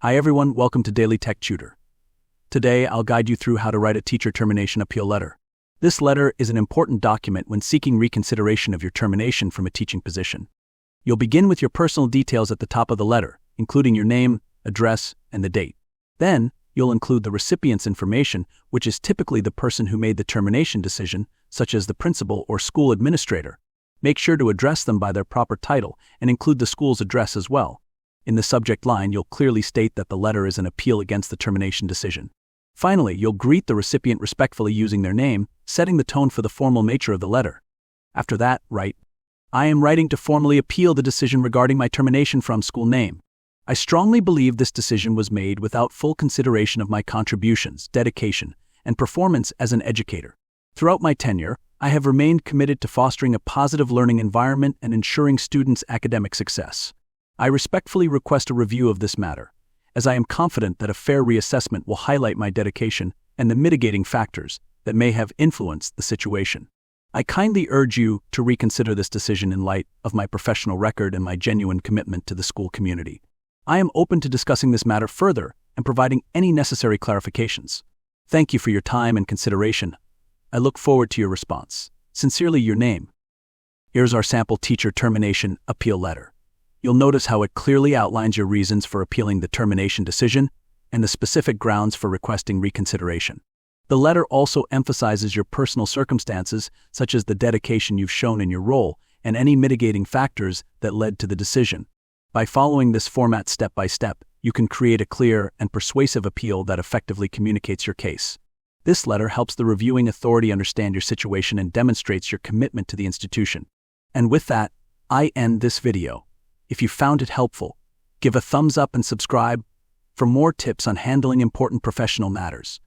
Hi everyone, welcome to Daily Tech Tutor. Today I'll guide you through how to write a teacher termination appeal letter. This letter is an important document when seeking reconsideration of your termination from a teaching position. You'll begin with your personal details at the top of the letter, including your name, address, and the date. Then, you'll include the recipient's information, which is typically the person who made the termination decision, such as the principal or school administrator. Make sure to address them by their proper title and include the school's address as well. In the subject line, you'll clearly state that the letter is an appeal against the termination decision. Finally, you'll greet the recipient respectfully using their name, setting the tone for the formal nature of the letter. After that, write, "I am writing to formally appeal the decision regarding my termination from school name. I strongly believe this decision was made without full consideration of my contributions, dedication, and performance as an educator. Throughout my tenure, I have remained committed to fostering a positive learning environment and ensuring students' academic success. I respectfully request a review of this matter, as I am confident that a fair reassessment will highlight my dedication and the mitigating factors that may have influenced the situation. I kindly urge you to reconsider this decision in light of my professional record and my genuine commitment to the school community. I am open to discussing this matter further and providing any necessary clarifications. Thank you for your time and consideration. I look forward to your response. Sincerely, your name." Here's our sample teacher termination appeal letter. You'll notice how it clearly outlines your reasons for appealing the termination decision and the specific grounds for requesting reconsideration. The letter also emphasizes your personal circumstances, such as the dedication you've shown in your role and any mitigating factors that led to the decision. By following this format step by step, you can create a clear and persuasive appeal that effectively communicates your case. This letter helps the reviewing authority understand your situation and demonstrates your commitment to the institution. And with that, I end this video. If you found it helpful, give a thumbs up and subscribe for more tips on handling important professional matters.